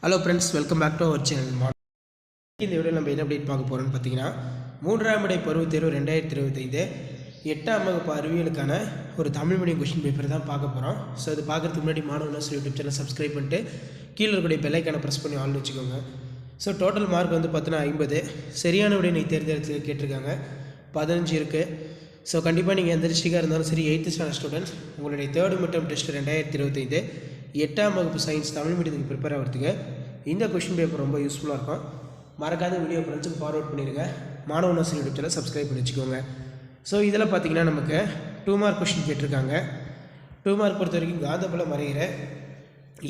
Hello friends, welcome back to our channel. இந்த video நம்ம என்ன அப்டேட் பார்க்க போகிறோம்னு பார்த்தீங்கன்னா, 3ஆம் இடை பருவத் தேர்வு 2025 8ஆம் வகுப்பு அறிவியலுக்கான ஒரு தமிழ் மீடியம் கொஷின் பேப்பர் தான் பார்க்க போகிறோம். ஸோ அது பார்க்குறதுக்கு முன்னாடி மாணவர்கள் யூடியூப் சேனல் சப்ஸ்கிரைப் பண்ணிட்டு கீழே இருக்கக்கூடிய பெல்லைக்கான ப்ரெஸ் பண்ணி ஆள்னு வச்சுக்கோங்க. ஸோ டோட்டல் மார்க் வந்து பார்த்தீங்கன்னா 50. சரியான விடை நீ தேர்ந்தெடுத்து கேட்டிருக்காங்க 15 இருக்குது. ஸோ கண்டிப்பாக நீங்கள் எந்த டிஸ்ட்ரிக்டாக இருந்தாலும் சரி 8th ஸ்டாண்டர்ட் ஸ்டூடெண்ட்ஸ் உங்களுடைய 3rd மிட்டம் டெஸ்ட் 2025 8ஆம் வகுப்பு சயின்ஸ் தமிழ் மீடியத்துக்கு ப்ரிப்பேர் ஆகிறதுக்கு இந்த கொஷின் பேப்பர் ரொம்ப யூஸ்ஃபுல்லாக இருக்கும். மறக்காத வீடியோ ஃப்ரெண்ட்ஸுக்கு ஃபார்வர்ட் பண்ணிடுங்க. மாணவ யூடியூப் சேனல் சப்ஸ்கிரைப் பண்ணி வச்சுக்கோங்க. ஸோ இதில் பார்த்தீங்கன்னா நமக்கு 2 மார்க் கொஷின் கேட்டிருக்காங்க. 2 மார்க் பொறுத்த வரைக்கும் காந்தப்புலம் வரைகிற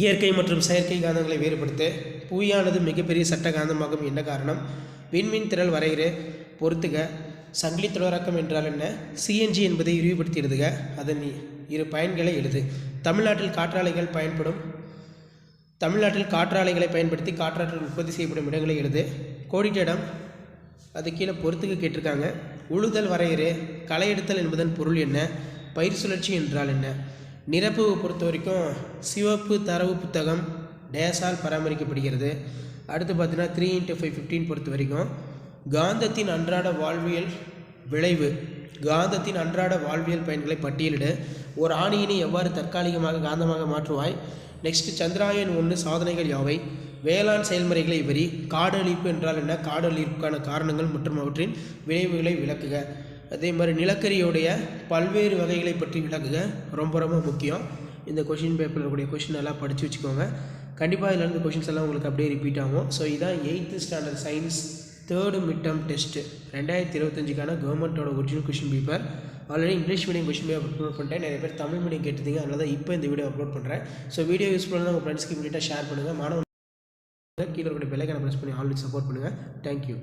இயற்கை மற்றும் செயற்கை காந்தங்களை வேறுபடுத்த புவியானது மிகப்பெரிய சட்ட காந்தமாகும் என்ன காரணம்? விண்மீன் திரள் வரைகிற பொறுத்துக சங்கிலி தொடராக்கம் என்றால் என்ன? சிஎன்ஜி என்பதை விரிவுபடுத்தி எழுதுக. அதன் இரு பயன்களை எழுது. தமிழ்நாட்டில் காற்றாலைகளை பயன்படுத்தி காற்றாற்றல் உற்பத்தி செய்யப்படும் இடங்களை எழுது. கோடிட்ட இடம் அது கீழே பொறுத்துக்கு கேட்டிருக்காங்க. உழுதல் வரையறு களை எடுத்தல் என்பதன் பொருள் என்ன? பயிர் சுழற்சி என்றால் என்ன? நிரப்பு பொறுத்த வரைக்கும் சிவப்பு தரவு புத்தகம் டேஸால் பராமரிக்கப்படுகிறது. அடுத்து பார்த்தீங்கன்னா 3x5 15 பொறுத்த வரைக்கும் காந்தத்தின் அன்றாட வாழ்வியல் பயன்களை பட்டியலிடு. ஒரு ஆணியினை எவ்வாறு தற்காலிகமாக காந்தமாக மாற்றுவாய்? நெக்ஸ்ட் சந்திராயன் 1 சாதனைகள் யாவை? வேளாண் செயல்முறைகளை விவரி. காடு அழிப்பு என்றால் என்ன? காடு அழிப்புக்கான காரணங்கள் மற்றும் அவற்றின் விளைவுகளை விளக்குக. அதே மாதிரி நிலக்கரியுடைய பல்வேறு வகைகளை பற்றி விளக்குக. ரொம்ப ரொம்ப முக்கியம். இந்த கொஷின் பேப்பரில் இருக்கக்கூடிய கொஷின் எல்லாம் படித்து வச்சுக்கோங்க. கண்டிப்பாக இதில் இருந்து கொஷின்ஸ் எல்லாம் உங்களுக்கு அப்படியே ரிப்பீட் ஆகும். ஸோ இதான் 8th standard science 3rd midterm test 2025க்கான கவர்மெண்ட்டோட original question paper. Already English medium question paper upload பண்ணிட்டேன். நிறைய பேர் தமிழ் மீடியம் கேட்டிருந்தீங்க, அதனால தான் இப்போ இந்த வீடியோ அப்லோட் பண்ணுறேன். ஸோ வீடியோ யூஸ்ஃபுல்லாக உங்கள் ஃப்ரெண்ட்ஸ்க்கு இமீடியட்டாக ஷேர் பண்ணுங்கள். மாணவர்கள் கீழே இருக்கக்கூடிய பெல்லைக்கான ப்ரெஸ் பண்ணி ஆல்ரெடி சப்போர்ட் பண்ணுங்கள். தேங்க்யூ.